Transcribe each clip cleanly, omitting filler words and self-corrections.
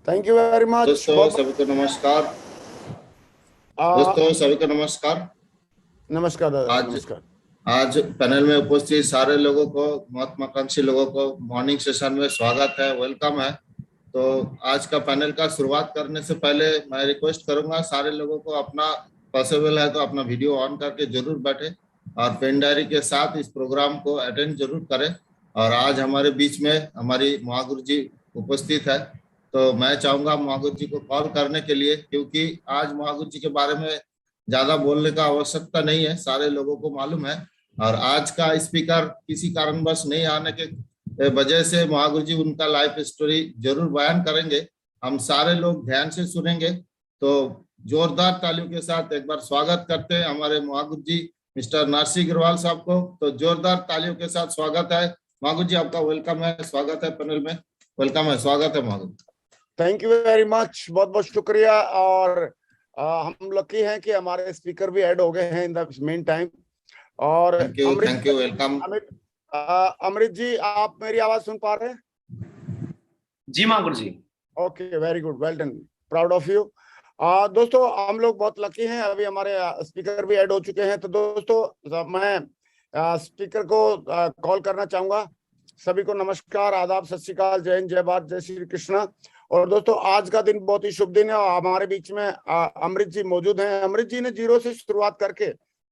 Thank you very much. दोस्तों सभी को नमस्कार। नमस्कार दादा, आज नमस्कार। आज पैनल में उपस्थित सारे लोगों को, महत्वाकांक्षी लोगों को मॉर्निंग सेशन में स्वागत है, वेलकम है। तो आज का पैनल का शुरुआत करने से पहले मैं रिक्वेस्ट करूंगा सारे लोगों को, अपना पॉसिबल है तो अपना वीडियो ऑन करके जरूर बैठे और पेन डायरी के साथ इस प्रोग्राम को अटेंड जरूर करें। और आज हमारे बीच में हमारी महागुरु जी उपस्थित है, तो मैं चाहूंगा महागुरु जी को कॉल करने के लिए, क्योंकि आज महागुरु जी के बारे में ज्यादा बोलने का आवश्यकता नहीं है, सारे लोगों को मालूम है। और आज का स्पीकर किसी कारणवश नहीं आने के वजह से महागुरु जी उनका लाइफ स्टोरी जरूर बयान करेंगे, हम सारे लोग ध्यान से सुनेंगे। तो जोरदार तालियों के साथ एक बार स्वागत करते हैं हमारे महागुरु जी मिस्टर नरसिंह अग्रवाल साहब को। तो जोरदार तालियों के साथ स्वागत है महागुरु जी, आपका वेलकम है, स्वागत है पैनल में, वेलकम है, स्वागत है Mahaguru. Thank you very much, बहुत बहुत शुक्रिया। और हम लकी हैं कि हमारे स्पीकर भी ऐड हो गए हैं इन द मेन टाइम। और thank you, welcome. Amrit ji, आप मेरी आवाज सुन पा रहे हैं? जी Mahaguru ji. Okay, very good, well done, proud of you. दोस्तों, हम लोग बहुत लकी हैं, अभी हमारे स्पीकर भी ऐड हो चुके हैं। तो दोस्तों, मैं स्पीकर को कॉल करना चाहूंगा। सभी को नमस्कार, आदाब, सत श्री अकाल, जय हिंद, जय भारत, जय श्री कृष्णा। और दोस्तों, आज का दिन बहुत ही शुभ दिन है और हमारे बीच में अमृत जी मौजूद हैं। अमृत जी ने जीरो से शुरुआत करके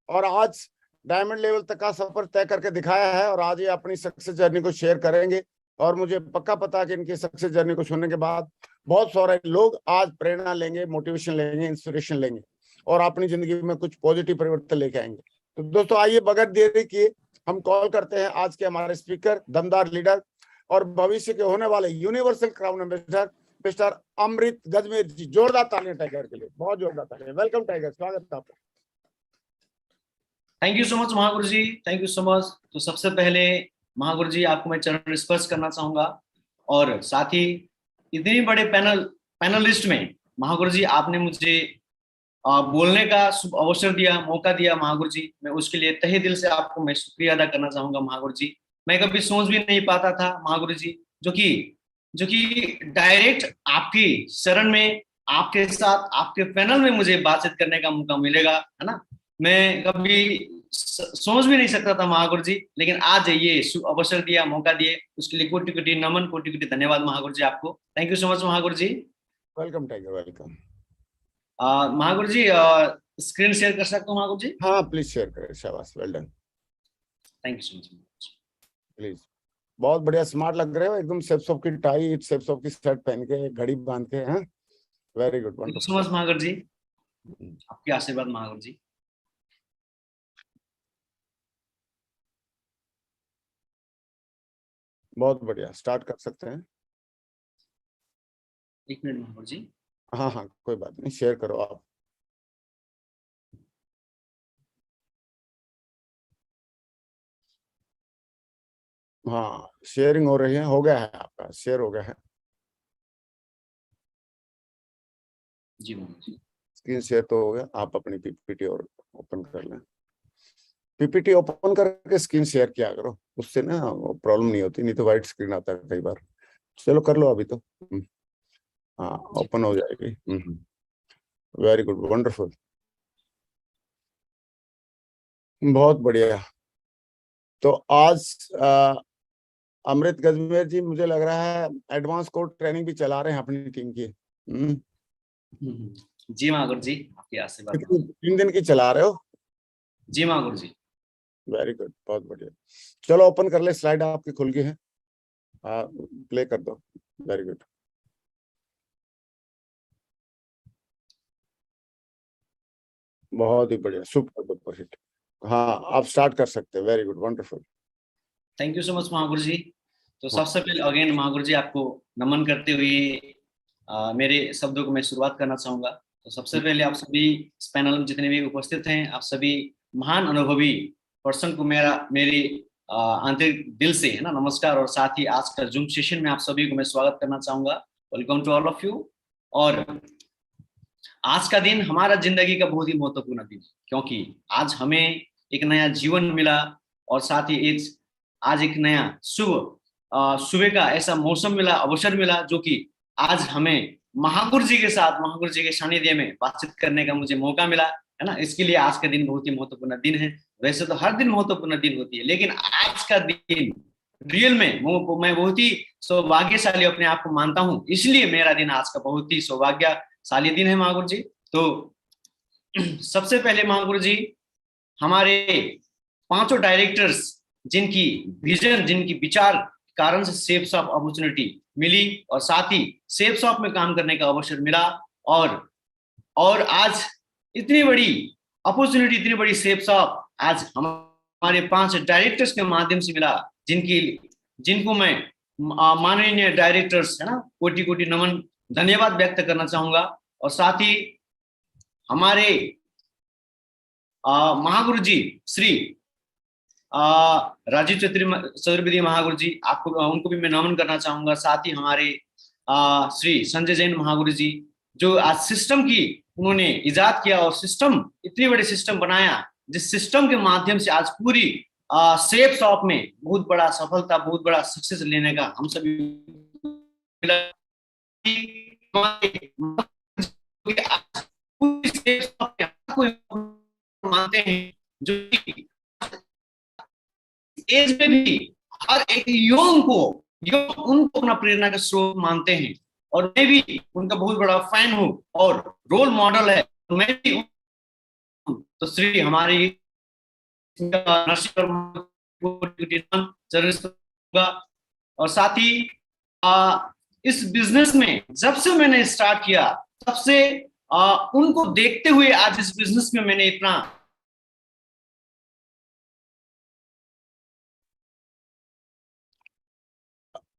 और आज डायमंड लेवल तक का सफर तय करके दिखाया है, और आज ये अपनी सक्सेस जर्नी को शेयर करेंगे। और मुझे पक्का पता है कि इनकी सक्सेस जर्नी को सुनने के बाद बहुत सारे लोग आज प्रेरणा लेंगे, मोटिवेशन लेंगे, इंस्पिरेशन लेंगे और अपनी जिंदगी में कुछ पॉजिटिव परिवर्तन लेके आएंगे। तो दोस्तों, आइए बगैर देरी किए हम कॉल करते हैं आज के हमारे स्पीकर, दमदार लीडर और भविष्य के होने वाले यूनिवर्सल क्राउन एम्बेसडर मिस्टर अमृत गजमेर जी। जोरदार तालियां टाइगर के लिए, बहुत जोरदार तालियां। वेलकम टाइगर, स्वागत है आपका। Thank you so much Mahaguru ji, thank you so much. तो सबसे पहले महागुरु जी, आपको मैं चरण स्पर्श करना चाहूंगा, और साथ ही इतने बड़े पैनलिस्ट में महागुरु जी आपने मुझे बोलने का अवसर दिया, मौका दिया महागुरु जी, मैं उसके लिए तहे दिल से आपको मैं शुक्रिया अदा करना चाहूंगा महागुरु जी। मैं कभी सोच भी नहीं पाता था महागुरु जी, जो कि डायरेक्ट आपकी शरण में, आपके साथ, आपके पैनल में मुझे बातचीत करने का मौका मिलेगा, है ना। मैं कभी सोच भी नहीं सकता था महागुरु जी, लेकिन आज ये अवसर दिया, मौका दिए, उसके लिए कोटि कोटि नमन, कोटि कोटि धन्यवाद महागुरु जी आपको। Thank you so much Mahaguru ji. Welcome Tiger, welcome. Mahaguru ji, screen share कर सकता हूँ महागुरु जी? हाँ प्लीज शेयर करें, शाबाश, well done. Thank you so much please. बहुत बढ़िया, स्मार्ट लग रहे हो एकदम, सेप्सोप की टाई, सेप्सोप की शर्ट पहन के, घड़ी बांध के, हैं। Very good, thank you so much Mahaguru ji, आपके आशीर्वाद महागुरु जी। बहुत बढ़िया, स्टार्ट कर सकते हैं। एक मिनट महागुरु जी। हाँ हाँ, कोई बात नहीं, शेयर करो आप। हाँ, शेयरिंग हो रही है, हो गया है, आपका शेयर हो गया है जी महागुरु जी। स्क्रीन शेयर तो हो गया, आप अपनी पीपीटी और ओपन कर लें। पीपीटी ओपन करके स्क्रीन शेयर किया करो, उससे ना प्रॉब्लम नहीं होती, नहीं तो वाइट स्क्रीन आता है कई बार। चलो कर लो अभी तो। हाँ, ओपन हो जाएगी। वेरी गुड, वंडरफुल, बहुत बढ़िया। तो आज अमृत गजमेर जी, मुझे लग रहा है एडवांस कोड ट्रेनिंग भी चला रहे हैं अपनी टीम की। जी महागुरु जी, आपके आशीर्वाद। 3 दिन की चला रहे हो? जी महागुरु जी। वेरी गुड, बहुत बढ़िया। चलो ओपन कर ले, स्लाइड आपकी खुल गई है, प्ले कर दो। वेरी गुड, बहुत ही बढ़िया, सुपर डुपर हिट। हाँ, आप स्टार्ट कर सकते हैं। Very good, wonderful. Thank you so much Mahaguru ji. तो सबसे पहले अगेन महागुरु जी आपको नमन करते हुए मेरे शब्दों को मैं शुरुआत करना चाहूंगा। तो सबसे पहले आप सभी इस पैनल में जितने भी उपस्थित हैं, आप सभी महान अनुभवी पर्सन को मेरी आंतरिक दिल से, है ना, नमस्कार। और साथ ही आज का जूम सेशन में आप सभी को मैं स्वागत करना चाहूंगा। Welcome to all of you. और आज का दिन हमारा जिंदगी का बहुत ही महत्वपूर्ण दिन है, क्योंकि आज हमें एक नया जीवन मिला, और साथ ही आज एक नया सुबह का ऐसा मौसम मिला, अवसर मिला, जो कि आज हमें महागुरु जी के साथ, महागुरु जी के सानिध्य में बातचीत करने का मुझे मौका मिला, है ना। इसके लिए आज का दिन बहुत ही महत्वपूर्ण दिन है। वैसे तो हर दिन महत्वपूर्ण दिन होती है, लेकिन आज का दिन रियल में मैं बहुत ही सौभाग्यशाली अपने आप को मानता हूँ, इसलिए मेरा दिन आज का बहुत ही सौभाग्यशाली दिन है महागुरु जी। तो सबसे पहले महागुरु जी, हमारे 5 डायरेक्टर्स जिनकी विजन, जिनकी विचार कारण से सेफ शॉप अपॉर्चुनिटी मिली और साथ ही सेफ शॉप में काम करने का अवसर मिला, और आज इतनी बड़ी अपॉर्चुनिटी, इतनी बड़ी सेफ शॉप आज हमारे 5 डायरेक्टर्स के माध्यम से मिला, जिनको मैं माननीय डायरेक्टर्स, है ना, कोटि कोटि नमन, धन्यवाद व्यक्त करना चाहूंगा। और साथ ही हमारे महागुरु जी श्री राजीव चतुर्वेदी महागुरु जी, आपको उनको भी मैं नमन करना चाहूंगा। साथ ही हमारे श्री संजय जैन महागुरु जी, जो आज सिस्टम की उन्होंने इजाद किया और सिस्टम, इतनी बड़ी सिस्टम बनाया, जिस सिस्टम के माध्यम से आज पूरी सेफ शॉप में बहुत बड़ा सफलता, बहुत बड़ा सक्सेस लेने का हम सभी मानते हैं, जो एज में भी हर एक उनको अपना प्रेरणा का स्रोत मानते हैं, और मैं भी उनका बहुत बड़ा फैन हूँ और रोल मॉडल है। मैं भी तो श्री हमारे और साथ ही इस बिजनेस में जब से मैंने स्टार्ट किया, तब से उनको देखते हुए आज इस बिजनेस में मैंने इतना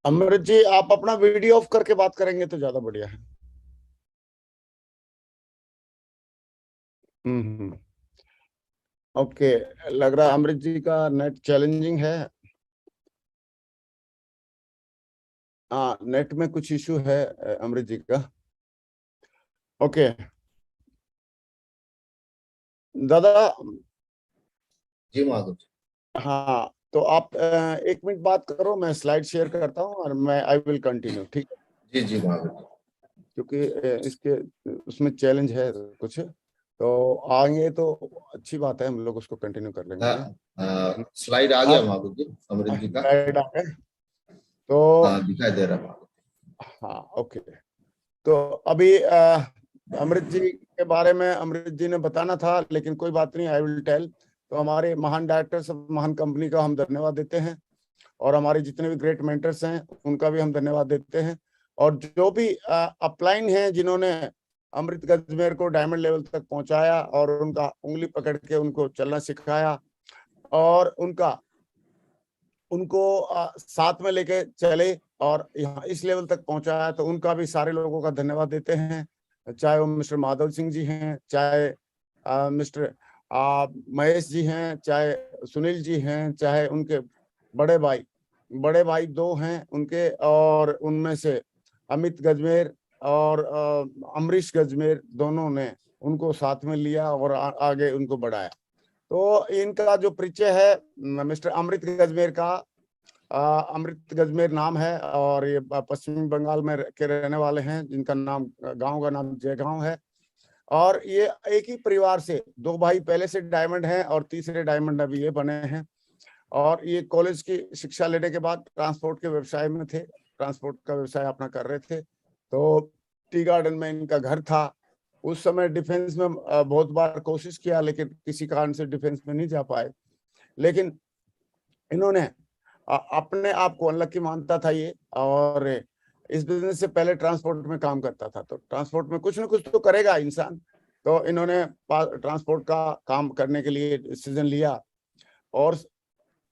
अमृत जी, आप अपना वीडियो ऑफ करके बात करेंगे तो ज्यादा बढ़िया है। ओके, लग रहा है अमृत जी का नेट चैलेंजिंग है। हाँ, नेट में कुछ इशू है अमृत जी का। ओके दादा। जी महागुरु जी। हाँ, तो आप 1 मिनट बात करो, मैं स्लाइड शेयर करता हूँ और मैं आई विल कंटिन्यू, ठीक है? जी जी महागुरु जी। क्योंकि इसके उसमें चैलेंज है कुछ, तो आएंगे तो अच्छी बात है, हम लोग उसको कंटिन्यू कर लेंगे। स्लाइड आ गया महागुरु जी, अमृत जी का स्लाइड आ गया तो दिखाई दे रहा है। हाँ, ओके। तो अभी अमृत जी के बारे में अमृत जी ने बताना था, लेकिन कोई बात नहीं, आई विल टेल। तो हमारे महान डायरेक्टर्स, महान कंपनी का हम धन्यवाद देते हैं, और हमारे जितने भी ग्रेट मेंटर्स हैं उनका भी हम धन्यवाद देते हैं, और जो भी अपलाइन हैं जिन्होंने अमृत गजमेर को डायमंड लेवल तक पहुंचाया और उनका उंगली पकड़ के उनको चलना सिखाया और उनको साथ में लेके चले और यहाँ इस लेवल तक पहुंचाया, तो उनका भी सारे लोगों का धन्यवाद देते हैं। चाहे वो मिस्टर माधव सिंह जी हैं, चाहे मिस्टर महेश जी हैं, चाहे सुनील जी हैं, चाहे उनके बड़े भाई 2 हैं उनके, और उनमें से अमित गजमेर और अमरीश गजमेर, दोनों ने उनको साथ में लिया और आगे उनको बढ़ाया। तो इनका जो परिचय है मिस्टर अमृत गजमेर का, अमृत गजमेर नाम है, और ये पश्चिमी बंगाल में के रहने वाले हैं, जिनका नाम, गांव का नाम जयगांव है। और ये एक ही परिवार से 2 भाई पहले से डायमंड हैं और तीसरे डायमंड अभी ये बने हैं। और ये कॉलेज की शिक्षा लेने के बाद ट्रांसपोर्ट के व्यवसाय में थे, ट्रांसपोर्ट का व्यवसाय अपना कर रहे थे। तो टी गार्डन में इनका घर था। उस समय डिफेंस में बहुत बार कोशिश किया, लेकिन किसी कारण से डिफेंस में नहीं जा पाए। लेकिन इन्होंने अपने आप को अनलकी मानता था ये, और इस बिजनेस से पहले ट्रांसपोर्ट में काम करता था। तो ट्रांसपोर्ट में कुछ ना कुछ तो करेगा इंसान, तो इन्होंने ट्रांसपोर्ट का काम करने के लिए डिसीजन लिया। और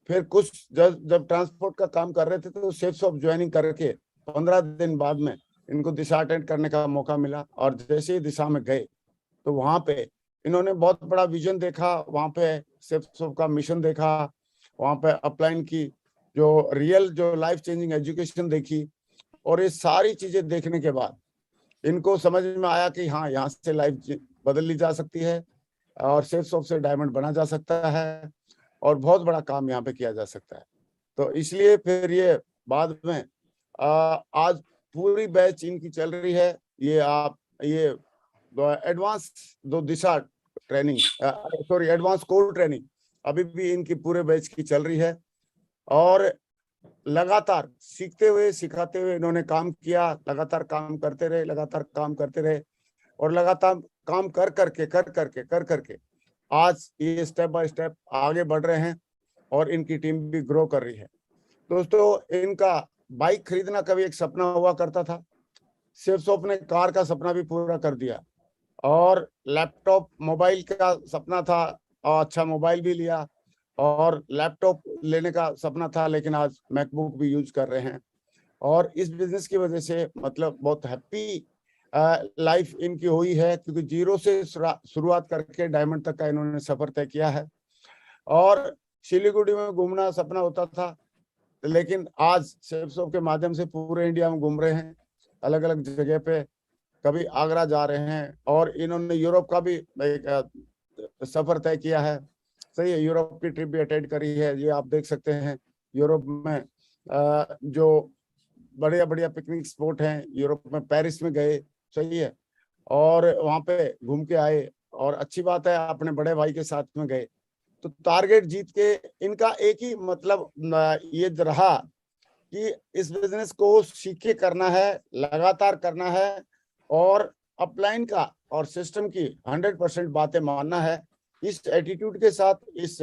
फिर कुछ जब ट्रांसपोर्ट का काम कर रहे थे, तो सेफ शॉप ज्वाइनिंग करके 15 दिन बाद में इनको दिशा अटेंड करने का मौका मिला। और जैसे ही दिशा में गए, तो वहां पे इन्होंने बहुत बड़ा विजन देखा, वहां पे सेफ शॉप का मिशन देखा, वहां पे अपलाइन की जो रियल, जो लाइफ चेंजिंग एजुकेशन देखी। और ये सारी चीजें देखने के बाद इनको समझ में आया कि हाँ, यहाँ से लाइफ बदल ली जा सकती है और सेफ शॉप से डायमंड बना जा सकता है और बहुत बड़ा काम यहाँ पे किया जा सकता है। तो इसलिए फिर ये बाद में आज पूरी बैच इनकी चल रही है, ये आप ये एडवांस दो दिशा training, sorry advance core training अभी भी इनकी पूरे बैच की चल रही है। और लगातार सीखते हुए सिखाते हुए इन्होंने काम किया, लगातार काम करते रहे, लगातार काम करते रहे, और लगातार काम कर करके आज ये स्टेप बाय स्टेप आगे बढ़ रहे हैं और इनकी टीम भी ग्रो कर रही है। दोस्तों, इनका बाइक खरीदना कभी एक सपना हुआ करता था, सेफ्सॉफ्ट ने कार का सपना भी पूरा कर दिया, और लैपटॉप मोबाइल का सपना था और अच्छा मोबाइल भी लिया, और लैपटॉप लेने का सपना था, लेकिन आज मैकबुक भी यूज कर रहे हैं। और इस बिजनेस की वजह से मतलब बहुत हैप्पी लाइफ इनकी हुई है, क्योंकि जीरो से शुरुआत करके डायमंड तक का इन्होंने सफर तय किया है। और सिलीगुड़ी में घूमना सपना होता था, लेकिन आज सेफ्सॉफ्ट के माध्यम से पूरे इंडिया में घूम रहे हैं, अलग अलग जगह पे, कभी आगरा जा रहे हैं, और इन्होंने यूरोप का भी एक सफर तय किया है। सही है, यूरोप की ट्रिप भी अटेंड करी है। ये आप देख सकते हैं यूरोप में जो बढ़िया बढ़िया पिकनिक स्पॉट हैं, यूरोप में पेरिस में गए, सही है, और वहां पे घूम के आए, और अच्छी बात है अपने बड़े भाई के साथ में गए। तो टारगेट जीत के इनका एक ही मतलब ये रहा कि इस बिजनेस को सीख के करना है, लगातार करना है, और अपलाइन का और सिस्टम की 100% बातें मानना है। इस एटीट्यूड के साथ, इस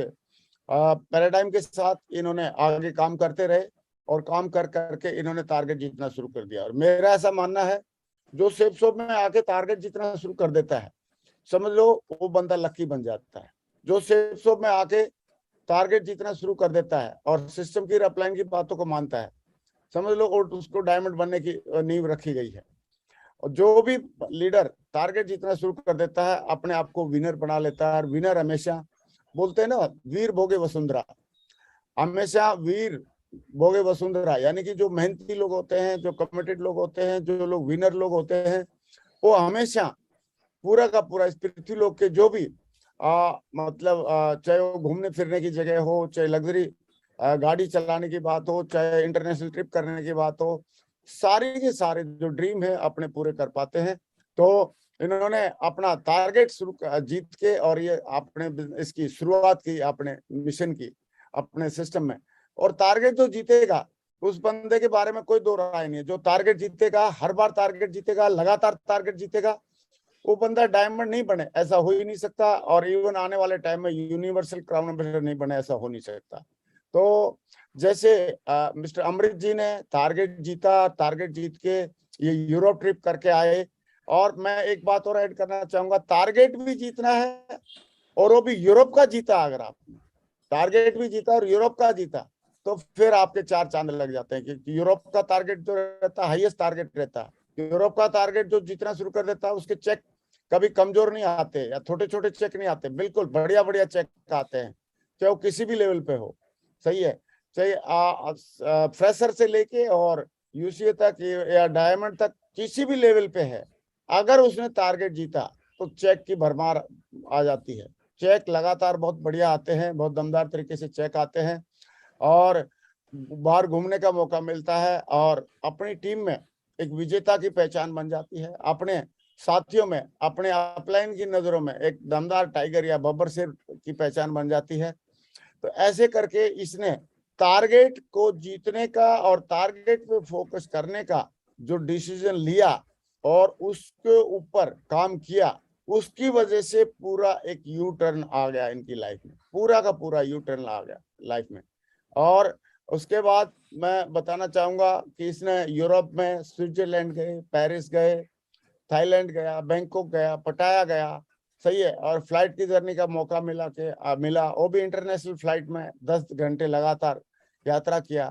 पैराडाइम के साथ इन्होंने आगे काम करते रहे, और काम कर करके इन्होंने टारगेट जीतना शुरू कर दिया। और मेरा ऐसा मानना है, जो सेफ्सॉफ्ट में आके टारगेट जीतना शुरू कर देता है, समझ लो वो बंदा लकी बन जाता है। जो सेफ्सॉफ्ट में आके टारगेट जीतना शुरू कर देता है और सिस्टम की अपलाइन की बातों को मानता है, समझ लो और उसको डायमंड बनने की नींव रखी गई है। और जो भी लीडर टारगेट जीतना शुरू कर देता है, अपने आप को विनर बना लेता है। और विनर हमेशा, बोलते हैं ना, वीर भोगे वसुंधरा, हमेशा वीर भोगे वसुंधरा, यानी कि जो मेहनती लोग होते हैं, जो कमिटेड लोग होते हैं, जो लोग विनर लोग होते हैं, वो हमेशा पूरा का पूरा इस पृथ्वी लोक के जो भी मतलब चाहे वो घूमने फिरने की जगह हो, चाहे लग्जरी गाड़ी चलाने की बात हो, चाहे इंटरनेशनल ट्रिप करने की बात हो, सारे के सारे जो ड्रीम है अपने पूरे कर पाते हैं। तो इन्होंने अपना टारगेट शुरू जीत के, और ये अपने इसकी शुरुआत की, अपने मिशन की, अपने सिस्टम में। और टारगेट जो जीतेगा, उस बंदे के बारे में कोई दो राय नहीं है। जो टारगेट जीतेगा, हर बार टारगेट जीतेगा, लगातार टारगेट जीतेगा, वो बंदा डायमंड नहीं बने, ऐसा हो ही नहीं सकता। और इवन आने वाले टाइम में यूनिवर्सल क्राउन एम्बेसडर नहीं बने, ऐसा हो नहीं सकता। तो जैसे मिस्टर अमृत जी ने टारगेट जीता, टारगेट जीत के ये यूरोप ट्रिप करके आए। और मैं एक बात और ऐड करना चाहूंगा, टारगेट भी जीतना है, और वो भी यूरोप का जीता। अगर आपने टारगेट भी जीता और यूरोप का जीता, तो फिर आपके चार चांद लग जाते हैं। क्योंकि यूरोप का टारगेट जो रहता है, हाईएस्ट टारगेट रहता है। यूरोप का टारगेट जो जीतना शुरू कर देता है, उसके चेक कभी कमजोर नहीं आते, या छोटे छोटे चेक नहीं आते, बिल्कुल बढ़िया बढ़िया चेक आते हैं, चाहे वो किसी भी लेवल पे हो। सही है, चाहे फ्रेशर से लेके और यूसीए तक या डायमंड तक, किसी भी लेवल पे है, अगर उसने टारगेट जीता तो चेक की भरमार आ जाती है। चेक लगातार बहुत बढ़िया आते हैं, बहुत दमदार तरीके से चेक आते हैं, और बाहर घूमने का मौका मिलता है, और अपनी टीम में एक विजेता की पहचान बन जाती है, अपने साथियों में, अपने अपलाइन की नजरों में एक दमदार टाइगर या बब्बर शेर की पहचान बन जाती है। तो ऐसे करके इसने टारगेट को जीतने का और टारगेट पे फोकस करने का जो डिसीजन लिया और उसके ऊपर काम किया, उसकी वजह से पूरा एक यू टर्न आ गया इनकी लाइफ में, पूरा का पूरा यू टर्न आ गया लाइफ में। और उसके बाद मैं बताना चाहूंगा कि इसने यूरोप में स्विट्जरलैंड गए, पेरिस गए, थाईलैंड गया, बैंकॉक गया, पटाया गया, सही है, और फ्लाइट की जर्नी का मौका मिला, वो भी इंटरनेशनल फ्लाइट में 10 घंटे लगातार यात्रा किया।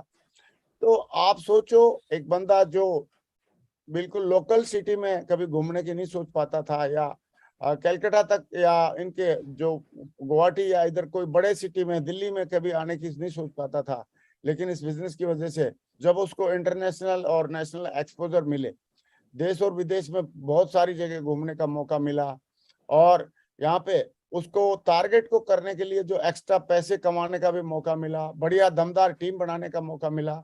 तो आप सोचो, एक बंदा जो बिल्कुल लोकल सिटी में कभी घूमने की नहीं सोच पाता था, या कलकत्ता तक, या इनके जो गुवाहाटी या इधर कोई बड़े सिटी में, दिल्ली में कभी आने की नहीं सोच पाता था, लेकिन इस बिजनेस की वजह से जब उसको इंटरनेशनल और नेशनल एक्सपोजर मिले, देश और विदेश में बहुत सारी जगह घूमने का मौका मिला, और यहाँ पे उसको टारगेट को करने के लिए जो एक्स्ट्रा पैसे कमाने का भी मौका मिला, बढ़िया दमदार टीम बनाने का मौका मिला,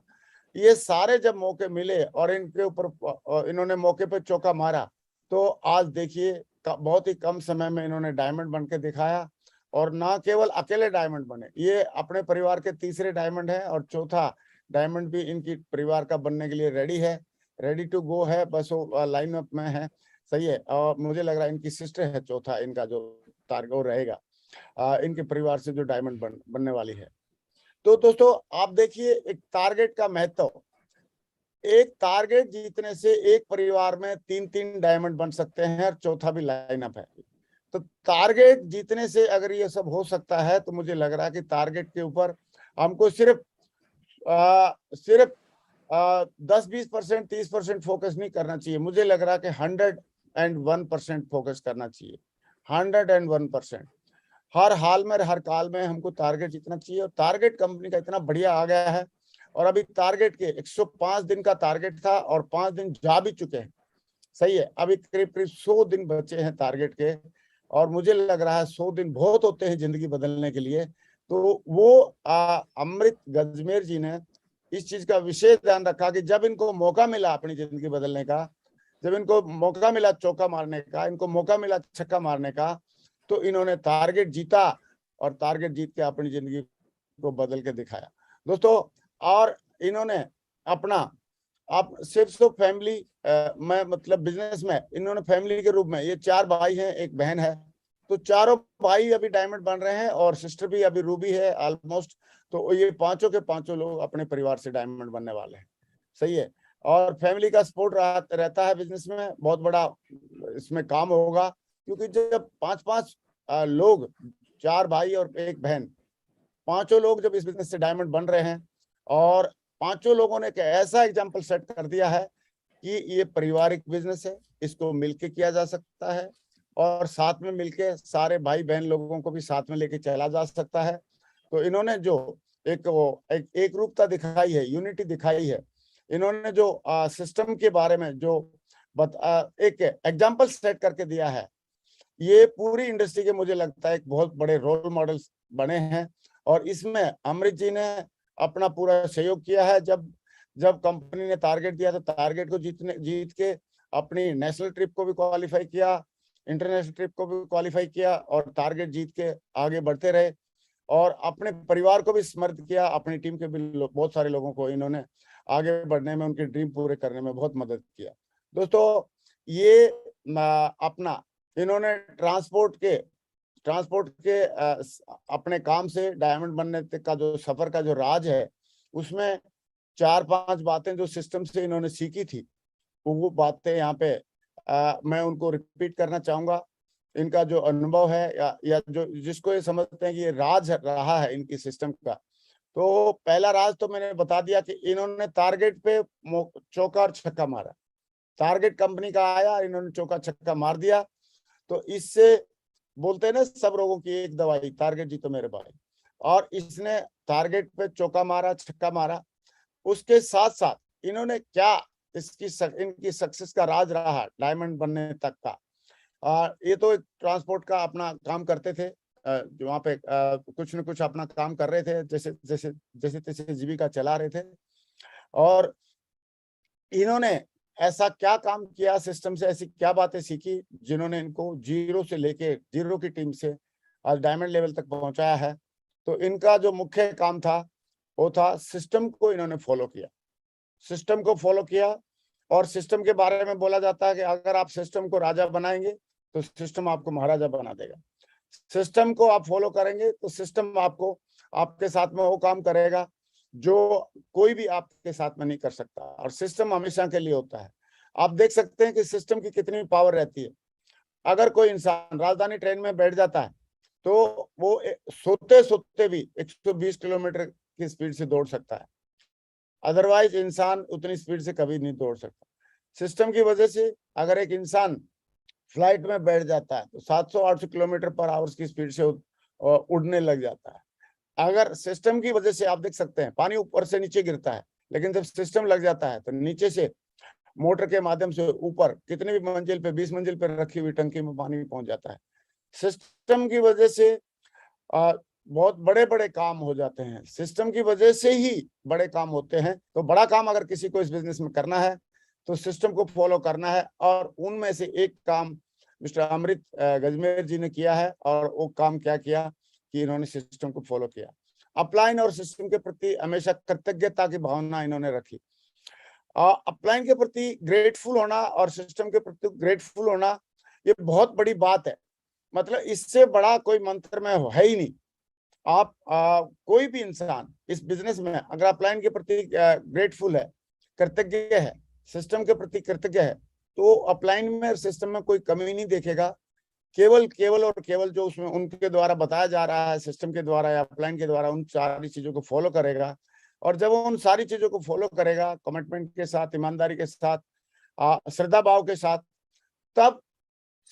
ये सारे जब मौके मिले और इनके ऊपर इन्होंने मौके पे चौका मारा, तो आज देखिए बहुत ही कम समय में इन्होंने डायमंड बन के दिखाया। और ना केवल अकेले डायमंड बने, ये अपने परिवार के तीसरे डायमंड है और चौथा डायमंड भी इनकी परिवार का बनने के लिए रेडी है, रेडी टू गो है, बस वो लाइन अप में है। सही है। और मुझे लग रहा है इनकी सिस्टर है चौथा, इनका जो टारगेट वो रहेगा इनके परिवार से जो डायमंड बनने वाली है। तो दोस्तों आप देखिए एक टारगेट का महत्व, एक टारगेट जीतने से एक परिवार में 3-3 डायमंड बन सकते हैं और चौथा भी लाइनअप है। तो टारगेट जीतने से अगर ये सब हो सकता है, तो मुझे लग रहा है कि टारगेट के ऊपर हमको सिर्फ 10-20%, 30% फोकस नहीं करना चाहिए। मुझे लग रहा है कि 101% फोकस करना चाहिए, 101%। हर हाल में हर काल में हमको टारगेट जीतना चाहिए। और टारगेट कंपनी का इतना बढ़िया आ गया है, और अभी टारगेट के 105 दिन का टारगेट था और 5 दिन जा भी चुके हैं। सही है। अभी करीब 100 दिन बचे हैं टारगेट के, और मुझे लग रहा है 100 दिन बहुत होते हैं जिंदगी बदलने के लिए। तो वो अमृत गजमेर जी ने इस चीज का विशेष ध्यान रखा कि जब इनको मौका मिला अपनी जिंदगी बदलने का, जब इनको मौका मिला चौका मारने का, इनको मौका मिला छक्का मारने का, तो इन्होंने टारगेट जीता और टारगेट जीत के अपनी जिंदगी को बदल के दिखाया दोस्तों। और इन्होंने अपना आप सिर्फ तो फैमिली में मतलब बिजनेस में इन्होंने फैमिली के रूप में, ये 4 भाई हैं, एक बहन है, तो चारों भाई अभी डायमंड बन रहे हैं और सिस्टर भी अभी रूबी है ऑलमोस्ट। तो ये पांचों के पांचों लोग अपने परिवार से डायमंड बनने वाले हैं। सही है। और फैमिली का सपोर्ट रहता है बिजनेस में, बहुत बड़ा इसमें काम होगा, क्योंकि जब 5-5 लोग, 4 भाई और एक बहन, पांचों लोग जब इस बिजनेस से डायमंड बन रहे हैं, और पांचों लोगों ने एक ऐसा एग्जाम्पल सेट कर दिया है कि ये पारिवारिक बिजनेस है, इसको मिलके किया जा सकता है, और साथ में मिलके सारे भाई बहन लोगों को भी साथ में लेके चला जा सकता है। तो इन्होंने जो एक रूपता दिखाई है, यूनिटी दिखाई है, इन्होंने जो सिस्टम के बारे में जो एक एग्जाम्पल सेट करके दिया है, ये पूरी इंडस्ट्री के मुझे लगता है एक बहुत बड़े रोल मॉडल्स बने हैं। और इसमें अमृत जी ने अपना पूरा सहयोग किया है। जब कंपनी ने टारगेट दिया तो टारगेट को जीत के अपनी नेशनल ट्रिप को भी क्वालिफाई किया, इंटरनेशनल ट्रिप को भी क्वालिफाई किया, और टारगेट जीत के आगे बढ़ते रहे, और अपने परिवार को भी समर्थ किया, अपनी टीम के भी बहुत सारे लोगों को इन्होंने आगे बढ़ने में, उनके ड्रीम पूरे करने में बहुत मदद किया। दोस्तों ये अपना इन्होंने ट्रांसपोर्ट के अपने काम से डायमंड बनने तक का जो सफर का जो राज है, उसमें 4-5 बातें जो सिस्टम से इन्होंने सीखी थी, वो बातें यहाँ पे मैं उनको रिपीट करना चाहूंगा। इनका जो अनुभव है या जो जिसको ये समझते हैं कि ये राज रहा है इनकी सिस्टम का, तो पहला राज तो मैंने बता दिया कि इन्होंने टारगेट पे चौका और छक्का मारा। टारगेट कंपनी का आया, इन्होंने चौका छक्का मार दिया। तो इससे बोलते हैं ना सब रोगों की एक दवाई, टारगेट जीतो मेरे भाई। और इसने टारगेट पे चौका मारा, छक्का मारा। उसके साथ साथ इन्होंने क्या इनकी सक्सेस का राज रहा डायमंड बनने तक का, ये तो एक ट्रांसपोर्ट का अपना काम करते थे, जो वहाँ पे कुछ न कुछ अपना काम कर रहे थे, जैसे तैसे जीविका चला रहे थे। और इन्होंने ऐसा क्या काम किया, सिस्टम से ऐसी क्या बातें सीखी जिन्होंने इनको जीरो से लेके जीरो की टीम से आज डायमंड लेवल तक पहुंचाया है। तो इनका जो मुख्य काम था वो था सिस्टम को इन्होंने फॉलो किया, सिस्टम को फॉलो किया। और सिस्टम के बारे में बोला जाता है कि अगर आप सिस्टम को राजा बनाएंगे तो सिस्टम आपको महाराजा बना देगा। सिस्टम को आप फॉलो करेंगे तो सिस्टम आपको आपके साथ में वो काम करेगा जो कोई भी आपके साथ में नहीं कर सकता, और सिस्टम हमेशा के लिए होता है। आप देख सकते हैं कि सिस्टम की कितनी पावर रहती है। अगर कोई इंसान राजधानी ट्रेन में बैठ जाता है तो वो सोते सोते भी 120 किलोमीटर की स्पीड से दौड़ सकता है, अदरवाइज इंसान उतनी स्पीड से कभी नहीं दौड़ सकता। सिस्टम की वजह से अगर एक इंसान फ्लाइट में बैठ जाता है तो 700-800 किलोमीटर पर आवर्स की स्पीड से उड़ने लग जाता है। अगर सिस्टम की वजह से आप देख सकते हैं पानी ऊपर से नीचे गिरता है, लेकिन जब सिस्टम लग जाता है तो नीचे से मोटर के माध्यम से ऊपर कितनी भी मंजिल पे, 20 मंजिल पे रखी हुई टंकी में पानी पहुंच जाता है। सिस्टम की वजह से बहुत बड़े बड़े काम हो जाते हैं, सिस्टम की वजह से ही बड़े काम होते हैं। तो बड़ा काम अगर किसी को इस बिजनेस में करना है तो सिस्टम को फॉलो करना है, और उनमें से एक काम मिस्टर अमृत गजमेर जी ने किया है। और वो काम क्या किया कि इन्होंने सिस्टम को फॉलो किया। अपलाइन और सिस्टम के प्रति हमेशा कृतज्ञता की भावना इन्होंने रखी। अपलाइन के प्रति ग्रेटफुल होना और सिस्टम के प्रति ग्रेटफुल होना, ये बहुत बड़ी बात है। मतलब इससे बड़ा कोई मंत्र में है ही नहीं। आप कोई भी इंसान इस बिजनेस में अगर अपलाइन के प्रति ग्रेटफुल है, कृतज्ञ है, सिस्टम के प्रति कृतज्ञ है, तो अपलाइन में और सिस्टम में कोई कमी नहीं देखेगा। केवल और केवल जो उसमें उनके द्वारा बताया जा रहा है, सिस्टम के द्वारा या अपलाइन के द्वारा, उन सारी चीजों को फॉलो करेगा। और जब वो उन सारी चीजों को फॉलो करेगा कमिटमेंट के साथ, ईमानदारी के साथ, श्रद्धा भाव के साथ, तब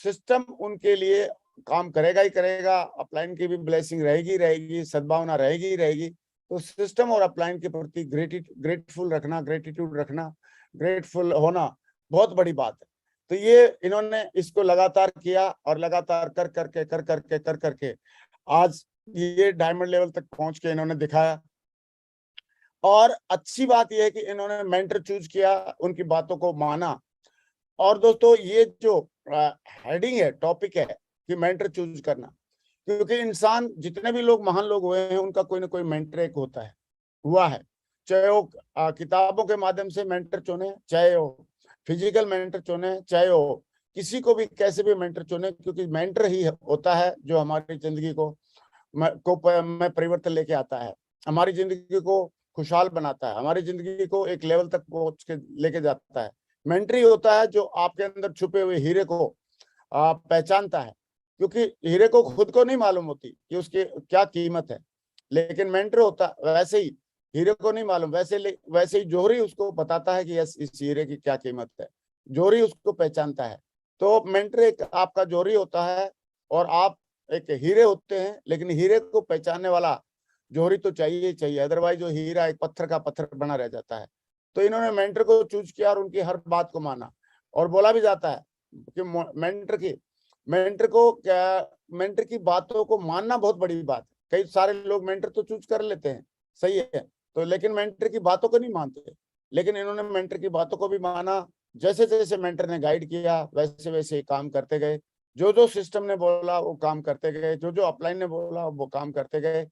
सिस्टम उनके लिए काम करेगा ही करेगा। अपलाइन की भी ब्लेसिंग रहेगी, सद्भावना रहेगी। तो सिस्टम और अपलाइन के प्रति ग्रेटफुल रखना, ग्रेटफुल होना बहुत बड़ी बात है। तो ये इन्होंने इसको लगातार किया और लगातार कर करके आज ये डायमंड लेवल तक पहुंच के इन्होंने दिखाया। और अच्छी बात यह है कि इन्होंने मेंटर चूज किया, उनकी बातों को माना। और दोस्तों ये जो हेडिंग है, टॉपिक है कि मेंटर चूज करना, क्योंकि इंसान, जितने भी लोग महान लोग हुए हैं, उनका कोई ना कोई मेंटर एक होता है, हुआ है। चाहे वो किताबों के माध्यम से मेंटर चुने, चाहे वो फिजिकल मेंटर चुने, चाहे वो किसी को भी कैसे भी मेंटर चुने, क्योंकि मेंटर ही होता है जो हमारी जिंदगी को में परिवर्तन लेके आता है, हमारी जिंदगी को खुशहाल बनाता है, हमारी जिंदगी को एक लेवल तक पहुंच के लेके जाता है। मेंटरी होता है जो आपके अंदर छुपे हुए हीरे को पहचानता है, क्योंकि हीरे को खुद को नहीं मालूम होती कि उसकी क्या कीमत है, लेकिन मेंटर होता वैसे ही हीरे को नहीं मालूम, वैसे ही जोहरी उसको बताता है कि यस, इस हीरे की क्या कीमत है। जोहरी उसको पहचानता है। तो मेंटर एक आपका जोहरी होता है और आप एक हीरे होते हैं, लेकिन हीरे को पहचानने वाला जोहरी तो चाहिए ही चाहिए, अदरवाइज जो हीरा एक पत्थर का पत्थर बना रह जाता है। तो इन्होंने मेंटर को चूज किया और उनकी हर बात को माना। और बोला भी जाता है कि मेंटर की बातों को मानना बहुत बड़ी बात है। कई सारे लोग मेंटर तो चूज कर लेते हैं, सही है, तो लेकिन मेंटर की बातों को नहीं मानते। लेकिन इन्होंने मेंटर की बातों को भी माना। जैसे जैसे मेंटर ने गाइड किया, वैसे वैसे काम करते गए। जो सिस्टम ने बोला वो काम करते गए, जो अपलाइन ने बोला वो काम करते गए।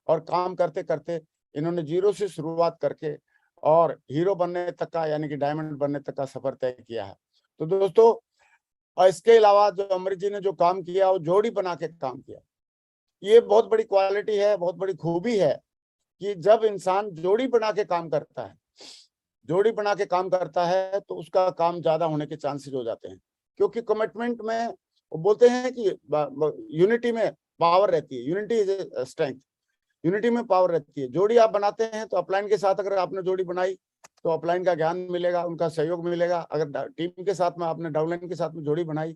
और काम करते करते इन्होंने जीरो से शुरुआत करके और हीरो बनने तक का, यानी कि डायमंड बनने तक का सफर तय किया है। तो दोस्तों, और इसके अलावा जो अमृत जी ने जो काम किया, वो जोड़ी बना के काम किया। ये बहुत बड़ी क्वालिटी है, बहुत बड़ी खूबी है कि जब इंसान जोड़ी बना के काम करता है, तो उसका काम ज्यादा होने के चांसेस हो जाते हैं। क्योंकि कमिटमेंट में वो बोलते हैं कि यूनिटी में पावर रहती है, यूनिटी इज स्ट्रेंथ, यूनिटी में पावर रहती है। जोड़ी आप बनाते हैं तो अपलाइन के साथ अगर आपने जोड़ी बनाई तो अपलाइन का ज्ञान मिलेगा, उनका सहयोग मिलेगा। अगर टीम के साथ में आपने डाउनलाइन के साथ में जोड़ी बनाई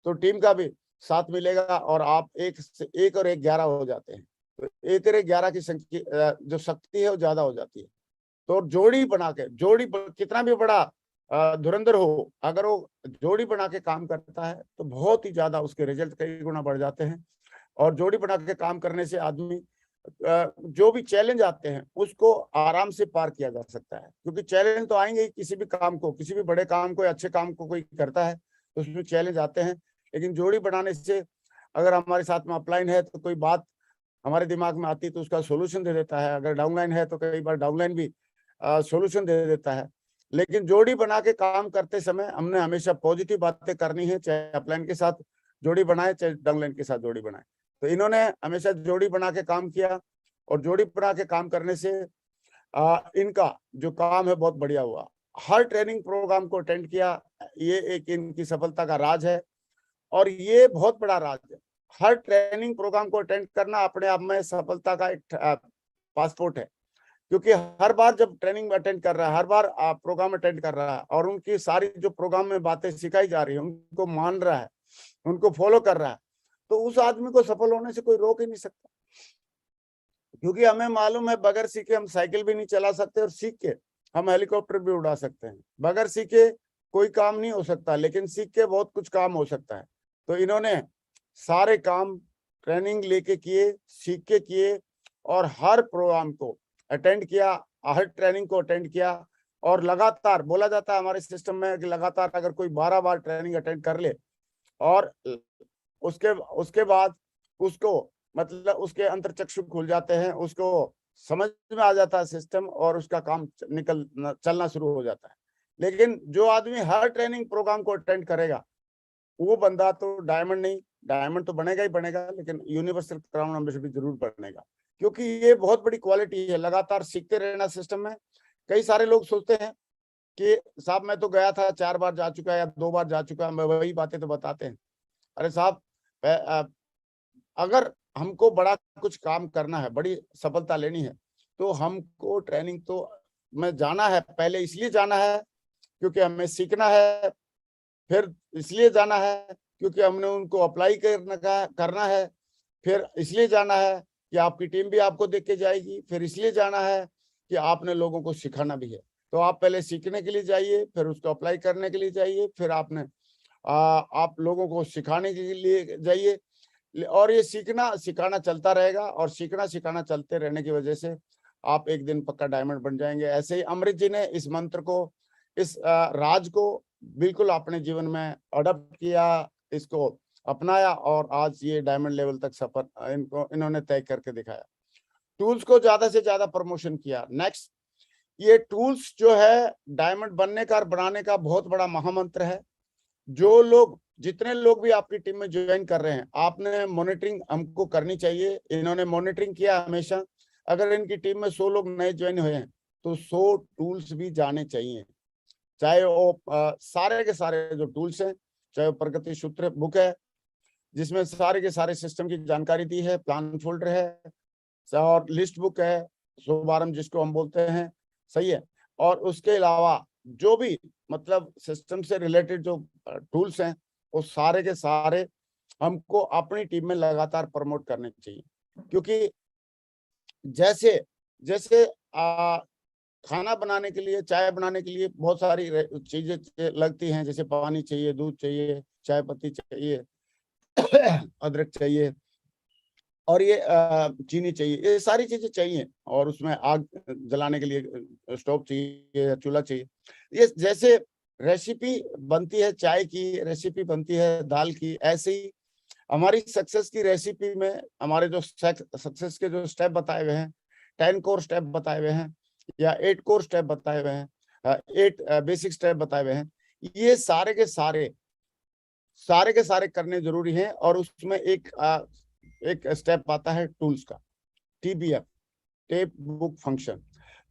तो टीम का भी साथ मिलेगा और आप एक और एक 11 हो जाते हैं। तो 1 और 1 11 की संख्या जो शक्ति है वो ज्यादा हो जाती है। तो जोड़ी बना के, कितना भी बड़ा धुरंधर हो, अगर वो जोड़ी बना के काम करता है तो बहुत ही ज्यादा उसके रिजल्ट कई गुना बढ़ जाते हैं। और जोड़ी बना के काम करने से आदमी जो भी चैलेंज आते हैं उसको आराम से पार किया जा सकता है। क्योंकि चैलेंज तो आएंगे ही, किसी भी काम को, किसी भी बड़े काम को, अच्छे काम को कोई करता है तो उसमें चैलेंज आते हैं। लेकिन जोड़ी बनाने से अगर हमारे साथ में अपलाइन है तो कोई बात हमारे दिमाग में आती है तो उसका सोल्यूशन दे देता है। अगर डाउनलाइन है तो कई बार डाउनलाइन भी सोल्यूशन दे देता है। लेकिन जोड़ी बना के काम करते समय हमने हमेशा पॉजिटिव बातें करनी है, चाहे अपलाइन के साथ जोड़ी बनाए, चाहे डाउनलाइन के साथ जोड़ी बनाए। तो इन्होंने हमेशा जोड़ी बना के काम किया और जोड़ी बना के काम करने से इनका जो काम है बहुत बढ़िया हुआ। हर ट्रेनिंग प्रोग्राम को अटेंड किया, ये एक इनकी सफलता का राज है। और ये बहुत बड़ा राज है। हर ट्रेनिंग प्रोग्राम को अटेंड करना अपने आप में सफलता का एक पासपोर्ट है। क्योंकि हर बार जब ट्रेनिंग अटेंड कर रहा है, हर बार प्रोग्राम अटेंड कर रहा है और उनकी सारी जो प्रोग्राम में बातें सिखाई जा रही है उनको मान रहा है, उनको फॉलो कर रहा है, तो उस आदमी को सफल होने से कोई रोक ही नहीं सकता। क्योंकि हमें मालूम है बगैर सीखे हम साइकिल भी नहीं चला सकते और सीख के हम हेलीकॉप्टर भी उड़ा सकते हैं। बगैर सीखे कोई काम नहीं हो सकता, लेकिन सीख के बहुत कुछ काम हो सकता है। तो इन्होंने सारे काम ट्रेनिंग लेके किए, सीख के किए और हर प्रोग्राम को अटेंड किया, हर ट्रेनिंग को अटेंड किया और लगातार बोला जाता है हमारे सिस्टम में कि लगातार अगर कोई 12 बार ट्रेनिंग अटेंड कर ले और उसके बाद उसको मतलब उसके अंतर्चक्षु खुल जाते हैं, उसको समझ में आ जाता है सिस्टम और उसका काम चलना शुरू हो जाता है। लेकिन जो आदमी हर ट्रेनिंग प्रोग्राम को अटेंड करेगा वो बंदा तो डायमंड नहीं, डायमंड तो बनेगा ही बनेगा, लेकिन यूनिवर्सल क्राउन एम्बेसडर भी जरूर बनेगा, क्योंकि ये बहुत बड़ी क्वालिटी है, लगातार सीखते रहना सिस्टम में। कई सारे लोग सोचते हैं कि साहब मैं तो गया था 4 बार जा चुका है या 2 बार जा चुका है, मैं वही बातें तो बताते हैं। अरे साहब, अगर हमको बड़ा कुछ काम करना है, बड़ी सफलता लेनी है, तो हमको ट्रेनिंग तो में जाना है। पहले इसलिए जाना है क्योंकि हमें सीखना है, फिर इसलिए जाना है क्योंकि हमने उनको अप्लाई करना है, फिर इसलिए जाना है कि आपकी टीम भी आपको देख के जाएगी, फिर इसलिए जाना है कि आपने लोगों को सिखाना भी है। तो आप पहले सीखने के लिए जाइए, फिर उसको अप्लाई करने के लिए जाइए, फिर आप लोगों को सिखाने के लिए जाइए। और ये सीखना सिखाना चलता रहेगा और सीखना सिखाना चलते रहने की वजह से आप एक दिन पक्का डायमंड बन जाएंगे। ऐसे ही अमृत जी ने इस मंत्र को, इस राज को बिल्कुल अपने जीवन में अडॉप्ट किया, इसको अपनाया और आज ये डायमंड लेवल तक सफर इन्होंने तय करके दिखाया। टूल्स को ज्यादा से ज्यादा प्रमोशन किया। नेक्स्ट, ये टूल्स जो है डायमंड बनने का और बनाने का बहुत बड़ा महामंत्र है। जो लोग, जितने लोग भी आपकी टीम में ज्वाइन कर रहे हैं, आपने मॉनिटरिंग हमको करनी चाहिए। इन्होंने मॉनिटरिंग किया हमेशा। अगर इनकी टीम में 100 लोग नए ज्वाइन हुए हैं तो 100 टूल्स भी जाने चाहिए, चाहे वो सारे के सारे जो टूल्स हैं, चाहे वो प्रगति सूत्र बुक है जिसमें सारे के सारे सिस्टम की जानकारी दी है, प्लान फोल्डर है और लिस्ट बुक है, शुभारंभ जिसको हम बोलते हैं, सही है। और उसके अलावा जो भी मतलब सिस्टम से रिलेटेड जो टूल्स हैं वो सारे के सारे हमको अपनी टीम में लगातार प्रमोट करने चाहिए, क्योंकि जैसे जैसे खाना बनाने के लिए, चाय बनाने के लिए बहुत सारी चीजें लगती हैं, जैसे पानी चाहिए, दूध चाहिए, चाय पत्ती चाहिए, अदरक चाहिए और ये चीनी चाहिए, ये सारी चीजें चाहिए। और उसमें आग जलाने के लिए स्टोव चाहिए या चूल्हा चाहिए। ये जैसे रेसिपी बनती है चाय की, रेसिपी बनती है दाल की, ऐसे ही हमारी सक्सेस की रेसिपी में हमारे जो सक्सेस के जो स्टेप बताए हुए हैं, 10 कोर स्टेप बताए हुए हैं या 8 कोर स्टेप बताए हुए हैं, 8 बेसिक स्टेप बताए हुए हैं, ये सारे के सारे करने जरूरी हैं। और उसमें एक स्टेप आता है टूल्स का, TBF, टेप बुक फंक्शन,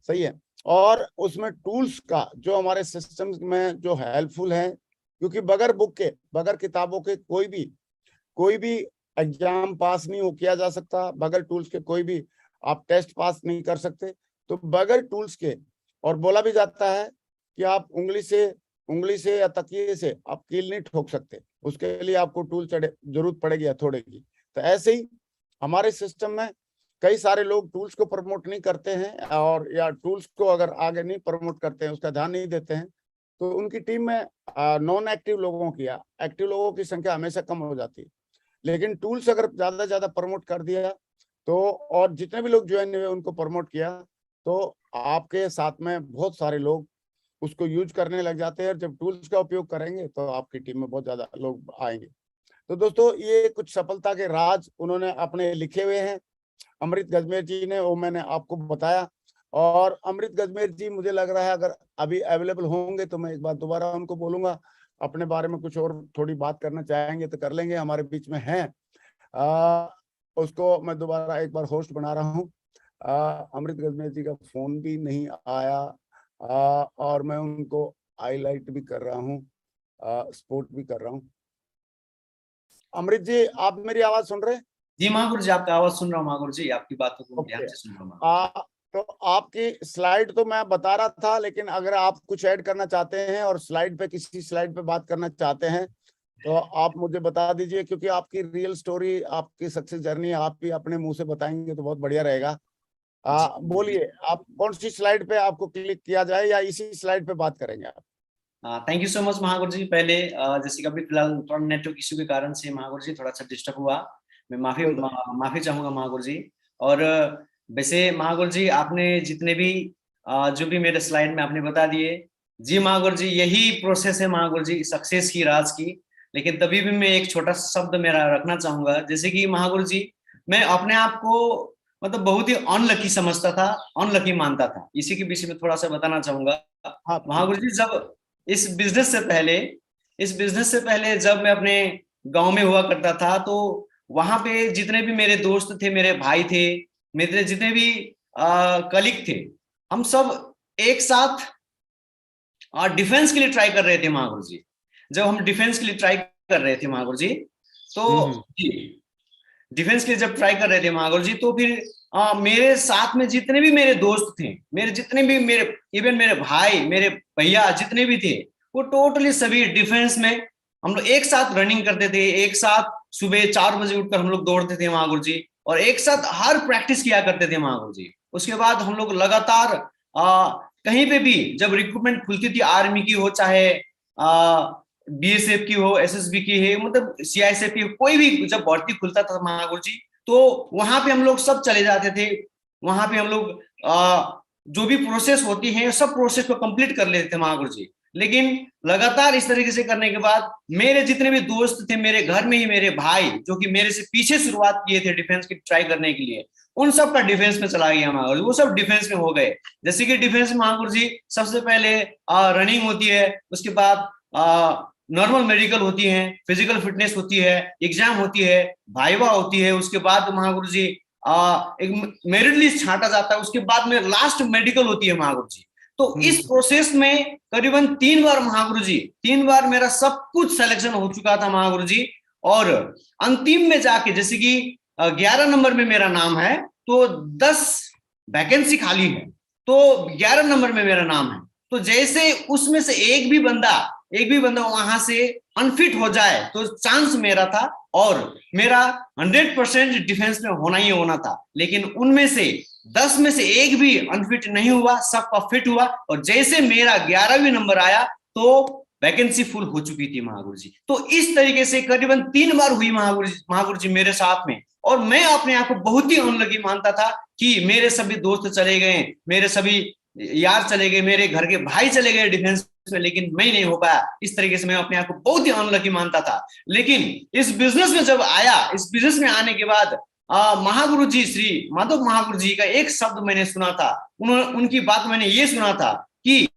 सही है। और उसमें टूल्स का जो हमारे सिस्टम में जो हेल्पफुल है, क्योंकि बगैर बुक के, बगैर किताबों के कोई भी एग्जाम पास नहीं किया जा सकता, बगैर टूल्स के कोई भी आप टेस्ट पास नहीं कर सकते। तो बगैर टूल्स के, और बोला भी जाता है कि आप उंगली से या तकिए से आप कील नहीं ठोक सकते, उसके लिए आपको टूल जरूरत पड़ेगी हथौड़े की। तो ऐसे ही हमारे सिस्टम में कई सारे लोग टूल्स को प्रमोट नहीं करते हैं, और या टूल्स को अगर आगे नहीं प्रमोट करते हैं, उसका ध्यान नहीं देते हैं, तो उनकी टीम में नॉन एक्टिव लोगों की या एक्टिव लोगों की संख्या हमेशा कम हो जाती है। लेकिन टूल्स अगर ज्यादा से ज्यादा प्रमोट कर दिया तो, और जितने भी लोग ज्वाइन हुए उनको प्रमोट किया, तो आपके साथ में बहुत सारे लोग उसको यूज करने लग जाते हैं। और जब टूल्स का उपयोग करेंगे तो आपकी टीम में बहुत ज्यादा लोग आएंगे। तो दोस्तों, ये कुछ सफलता के राज उन्होंने अपने लिखे हुए हैं अमृत गजमेर जी ने, वो मैंने आपको बताया। और अमृत गजमेर जी, मुझे लग रहा है अगर अभी अवेलेबल होंगे तो मैं एक बार दोबारा उनको बोलूंगा, अपने बारे में कुछ और थोड़ी बात करना चाहेंगे तो कर लेंगे, हमारे बीच में हैं। उसको मैं दोबारा एक बार होस्ट बना रहा हूँ। अमृत गजमेर जी का फोन भी नहीं आया, और मैं उनको हाईलाइट भी कर रहा हूँ, सपोर्ट भी कर रहा हूँ। अमृत जी, आप मेरी आवाज सुन रहे हैं? जी महागुरु जी, आपका आवाज सुन रहा हूँ महागुरु जी, आपकी बातों को ध्यान से सुन रहा हूँ। तो आपकी स्लाइड तो मैं बता रहा था, लेकिन अगर आप कुछ ऐड करना चाहते हैं और स्लाइड पे, किसी स्लाइड पे बात करना चाहते हैं तो आप मुझे बता दीजिए, क्योंकि आपकी रियल स्टोरी, आपकी सक्सेस जर्नी आप भी अपने मुंह से बताएंगे तो बहुत बढ़िया रहेगा। बोलिए, आप कौन सी स्लाइड पे आपको क्लिक किया जाए या इसी स्लाइड पे बात करेंगे आप? Thank you so much Mahaguru जी। पहले जैसे कि अभी फिलहाल थोड़ा नेटवर्क इश्यू के कारण से महागुरु जी थोड़ा सा डिस्टर्ब हुआ, मैं माफी चाहूंगा महागुरु जी। और वैसे महागुरु जी आपने जितने भी जो भी मेरे स्लाइड में आपने बता दिए, जी महागुरु जी यही प्रोसेस है महागुरु जी सक्सेस की, राज की। लेकिन तभी भी मैं एक छोटा सा शब्द मेरा रखना चाहूंगा, जैसे कि महागुरु जी मैं अपने आप को मतलब बहुत ही अनलकी समझता था, अनलकी मानता था। इसी के विषय में थोड़ा सा बताना चाहूंगा हाँ महागुरु जी। जब इस बिजनेस से पहले जब मैं अपने गांव में हुआ करता था, तो वहां पे जितने भी मेरे दोस्त थे, मेरे भाई थे, मेरे जितने भी कलीग थे, हम सब एक साथ डिफेंस के लिए ट्राई कर रहे थे महागुरु जी। जब हम डिफेंस के लिए ट्राई कर रहे थे महागुरु जी, तो डिफेंस के लिए जब ट्राई कर रहे थे महागुरु जी, तो फिर मेरे साथ में जितने भी मेरे दोस्त थे, मेरे जितने भी मेरे इवन मेरे भाई, मेरे भैया जितने भी थे, वो टोटली सभी डिफेंस में हम लोग एक साथ रनिंग करते थे, एक साथ सुबह 4 बजे उठकर हम लोग दौड़ते थे महागुरु जी, और एक साथ हर प्रैक्टिस किया करते थे महागुरु जी। उसके बाद हम लोग लगातार कहीं पे भी जब रिक्रूटमेंट खुलती थी, आर्मी की हो, चाहे बीएसएफ की हो, एसएसबी की है, मतलब सीआईएसएफ की, कोई भी जब भर्ती खुलता था महागुरु जी, तो वहां पे हम लोग सब चले जाते थे। वहां पे हम लोग जो भी प्रोसेस होती है सब प्रोसेस को कंप्लीट कर लेते थे महागुरु जी। लेकिन लगातार इस तरीके से करने के बाद मेरे जितने भी दोस्त थे, मेरे घर में ही मेरे भाई जो कि मेरे से पीछे शुरुआत किए थे डिफेंस की ट्राई करने के लिए, उन सब का डिफेंस में चला गया महागुरु जी। वो सब डिफेंस में हो गए। जैसे कि डिफेंस में महागुरु जी सबसे पहले रनिंग होती है, उसके बाद नॉर्मल मेडिकल होती है, फिजिकल फिटनेस होती है, एग्जाम होती है, वाइवा होती है, उसके बाद महागुरु जी एक मेरिट लिस्ट छांटा जाता है, उसके बाद में लास्ट मेडिकल होती है महागुरु जी। तो इस प्रोसेस में करीबन 3 बार महागुरु जी, 3 बार मेरा सब कुछ सिलेक्शन हो चुका था महागुरु जी। और अंतिम में जाके जैसे कि 11 नंबर में मेरा नाम है, तो 10 वैकेंसी खाली है, तो 11 नंबर में मेरा नाम है। तो जैसे उसमें से एक भी बंदा वहां से अनफिट हो जाए तो चांस मेरा था, और मेरा 100% डिफेंस में होना ही होना था। लेकिन उनमें से 10 में से एक भी अनफिट नहीं हुआ, सबका फिट हुआ। और जैसे मेरा 11वीं नंबर आया तो वैकेंसी फुल हो चुकी थी महागुरु जी। तो इस तरीके से करीबन 3 बार हुई महागुरु जी मेरे साथ में। और मैं अपने आप को बहुत ही अनलकी मानता था कि मेरे सभी दोस्त चले गए, मेरे सभी यार चले गए, मेरे घर के भाई चले गए डिफेंस में, लेकिन मैं नहीं हो पाया। इस तरीके से मैं अपने आप को बहुत ही अनलकी मानता था। लेकिन इस बिजनेस में जब आया, इस बिजनेस में आने के बाद महागुरु जी, श्री माधव महागुरु जी का एक शब्द मैंने सुना था, उनकी बात मैंने ये सुना था कि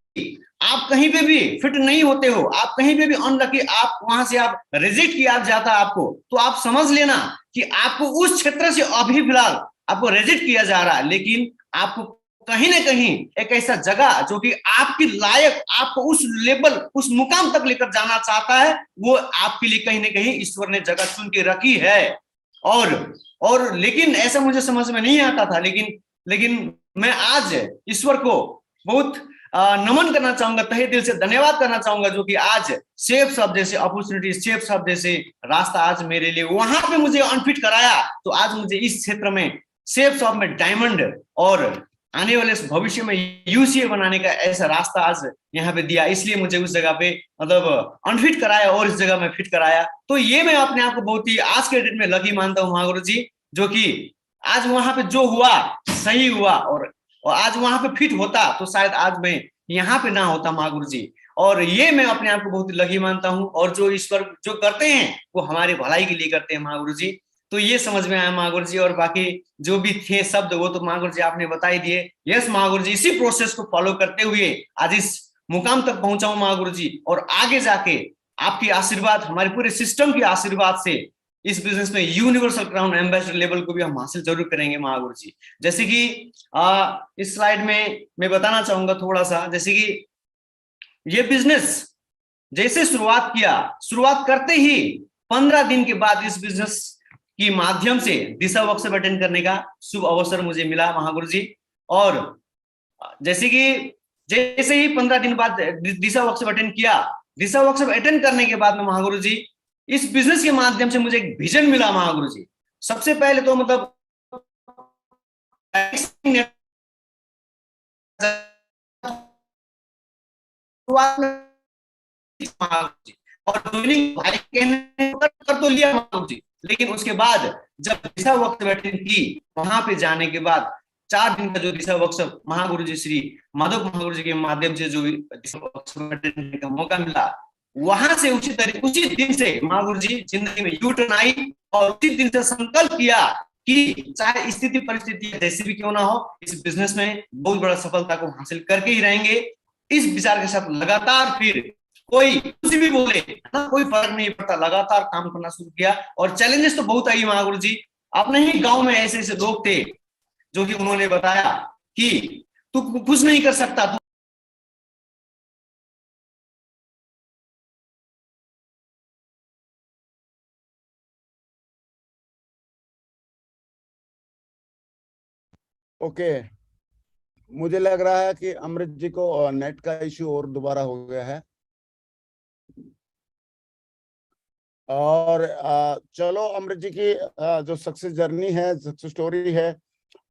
आप कहीं पे भी फिट नहीं होते हो, आप कहीं पे भी अनलकी, आप वहां से आप रिजेक्ट किया जाता आपको, तो आप समझ लेना कि आपको उस क्षेत्र से अभी फिलहाल आपको रिजेक्ट किया जा रहा है। लेकिन आपको कहीं ना कहीं एक ऐसा जगह जो कि आपकी लायक, आपको उस लेवल, उस मुकाम तक लेकर जाना चाहता है, वो आपके लिए कहीं ना कहीं ईश्वर ने जगह चुन के रखी है। और लेकिन ऐसा मुझे समझ में नहीं आता था। लेकिन मैं आज ईश्वर को बहुत नमन करना चाहूंगा, तहे दिल से धन्यवाद करना चाहूंगा, जो कि आज सेफ शब्द जैसे अपॉर्चुनिटी, सेफ शब्द जैसे रास्ता आज मेरे लिए वहां पे मुझे अनफिट कराया, तो आज मुझे इस क्षेत्र में सेफ शॉप में डायमंड और आने वाले भविष्य में यूसीए बनाने का ऐसा रास्ता आज यहाँ पे दिया। इसलिए मुझे उस जगह पे मतलब अनफिट कराया और इस जगह में फिट कराया। तो ये मैं अपने आप को बहुत ही आज के डेट में लकी मानता हूँ महागुरु जी, जो कि आज वहां पे जो हुआ सही हुआ, और आज वहां पे फिट होता तो शायद आज मैं यहाँ पे ना होता महागुरु जी। और ये मैं अपने आप को बहुत ही लकी मानता हूँ। और जो ईश्वर जो करते हैं वो हमारे भलाई के लिए करते हैं महागुरु जी। तो ये समझ में आया महागुरु जी। और बाकी जो भी थे शब्द वो तो महागुरु जी आपने बता ही दिए। यस महागुरु जी, इसी प्रोसेस को फॉलो करते हुए आज इस मुकाम तक पहुंचा हूं महागुरु जी। और आगे जाके आपकी आशीर्वाद, हमारे पूरे सिस्टम की आशीर्वाद से इस बिजनेस में यूनिवर्सल क्राउन एम्बेसडर लेवल को भी हम हासिल जरूर करेंगे महागुरु जी। जैसे कि इस स्लाइड में मैं बताना चाहूंगा थोड़ा सा, जैसे कि ये बिजनेस जैसे शुरुआत करते ही 15 दिन के बाद इस बिजनेस की माध्यम से दिशा वर्कशॉप अटेंड करने का शुभ अवसर मुझे मिला महागुरु जी। और जैसे ही 15 दिन बाद दिशा वर्कशॉप अटेंड किया, दिशा वर्कशॉप अटेंड करने के बाद में महागुरु जी इस बिजनेस के माध्यम से मुझे एक विजन मिला महागुरु जी। सबसे पहले तो मतलब और जोइनिंग भाई कहने कर तो लिया महागुरु जी, लेकिन उसके बाद जब दिशा वर्कशॉप की, वहां पे जाने के बाद 4 दिन का जो दिशा वर्कशॉप महागुरु जी श्री माधव महागुरु जी के माध्यम से जो दिशा वर्कशॉप अटेंड करने का मौका मिला, वहां से उसी दिन से महागुरु जी जिंदगी में यू टर्न आई और उसी दिन से संकल्प किया कि चाहे स्थिति परिस्थिति जैसी भी क्यों ना हो, इस बिजनेस में बहुत बड़ा सफलता को हासिल करके ही रहेंगे। इस विचार के साथ लगातार फिर कोई कुछ भी बोले ना, कोई फर्क नहीं पड़ता, लगातार काम करना शुरू किया। और चैलेंजेस तो बहुत आई महागुरु जी। अपने ही गांव में ऐसे ऐसे लोग थे जो कि उन्होंने बताया कि तू कुछ नहीं कर सकता, तू ओके, मुझे लग रहा है कि अमृत जी को नेट का इश्यू और दोबारा हो गया है। और चलो, अमृत जी की जो सक्सेस जर्नी है, सक्सेस स्टोरी है,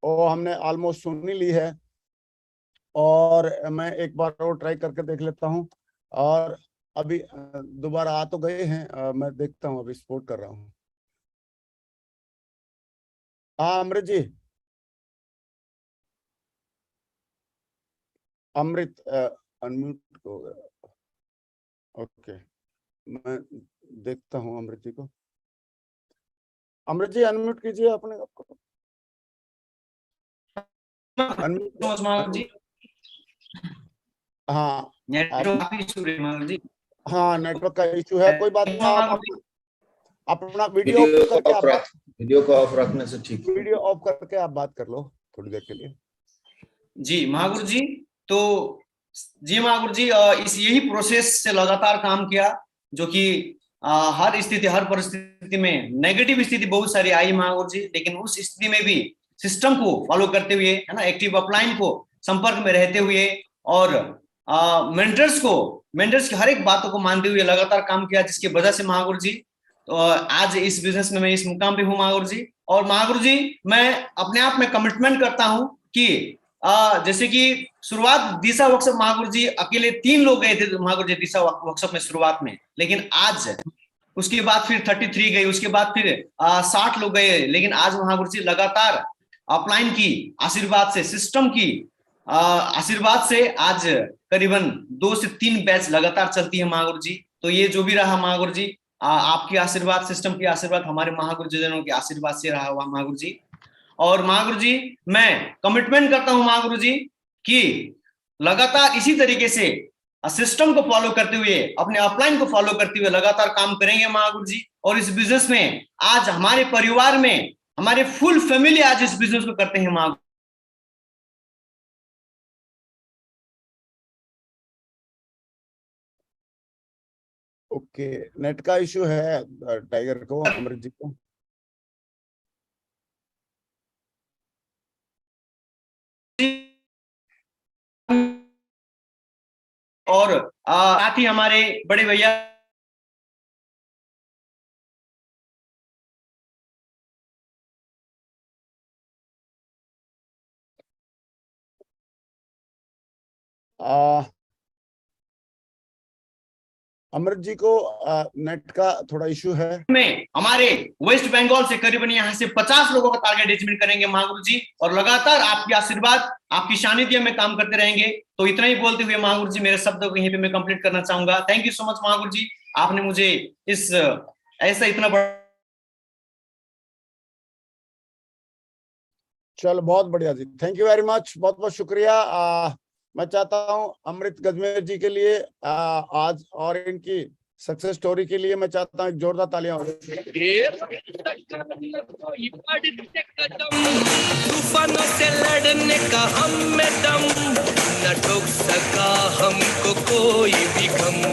वो हमने ऑलमोस्ट सुन ही ली है। और मैं एक बार और ट्राई करके देख लेता हूँ। और अभी दोबारा आ तो गए हैं, मैं देखता हूँ, अभी सपोर्ट कर रहा हूँ। हाँ अमृत जी, अमृत अनम्यूट हो गया। ओके, मैं देखता हूँ अमृत जी को। अमृत जी अनम्यूट कीजिए अपने आपको। जी हाँ जी, हाँ नेटवर्क का इशू है, कोई बात नहीं। आप अपना वीडियो को ऑफ रखने से ठीक है। वीडियो ऑफ करके आप बात कर लो थोड़ी देर के लिए। जी महागुरु जी, तो जी महागुरु जी, इस यही प्रोसेस से लगातार काम किया, जो कि हर स्थिति हर परिस्थिति में नेगेटिव स्थिति बहुत सारी आई महागुरु जी, लेकिन उस स्थिति में भी सिस्टम को फॉलो करते हुए, है ना, एक्टिव अपलाइन को संपर्क में रहते हुए और मेंटर्स की हर एक बातों को मानते हुए लगातार काम किया, जिसकी वजह से महागुरु जी तो आज इस बिजनेस में मैं इस मुकाम पे हूँ महागुरु जी। और महागुरु जी, मैं अपने आप में कमिटमेंट करता हूँ कि जैसे कि शुरुआत दिशा वर्कशॉप महागुरु जी अकेले 3 लोग गए थे महागुरु जी दिशा वर्कशॉप में शुरुआत में, लेकिन आज उसके बाद फिर 33 गए, उसके बाद फिर 60 लोग गए, लेकिन आज महागुरु जी लगातार अपलाइन की आशीर्वाद से, सिस्टम की आशीर्वाद से आज करीबन 2 से 3 बैच लगातार चलती है महागुरु जी। तो ये जो भी रहा महागुरु जी, आपकी आशीर्वाद, सिस्टम की आशीर्वाद, हमारे महागुरु जी जनों के आशीर्वाद से रहा हुआ महागुरु जी। और महागुरु जी, मैं कमिटमेंट करता हूं महागुरु जी कि लगातार इसी तरीके से सिस्टम को फॉलो करते हुए, अपने अपलाइन को फॉलो करते हुए लगातार काम करेंगे महागुरु जी। और इस बिजनेस में आज हमारे परिवार में हमारे फुल फैमिली आज इस बिजनेस को करते हैं महागुरु। ओके, नेट का इशू है टाइगर को, अमृत जी को। और साथ ही हमारे बड़े भैया अमृत जी को नेट का थोड़ा इशू है। में हमारे वेस्ट बंगाल से करीबन यहाँ से 50 लोगों का टारगेट अचीव करेंगे महागुरु जी, और लगातार आपकी आशीर्वाद, आपकी सानिध्य में काम करते रहेंगे। तो इतना ही बोलते हुए महागुरु जी मेरे शब्दों को यहीं पे मैं कंप्लीट करना चाहूंगा। Thank you so much Mahaguru जी, आपने मुझे इस ऐसा इतना बड़ा। चलो बहुत बढ़िया जी, थैंक यू वेरी मच, बहुत बहुत शुक्रिया। मैं चाहता हूं अमृत गजमेर जी के लिए आज और इनकी सक्सेस स्टोरी के लिए मैं चाहता हूं एक जोरदार तालियां हो। तूफानों से लड़ने का हम में दम, न ठोक सका हमको कोई भी गम।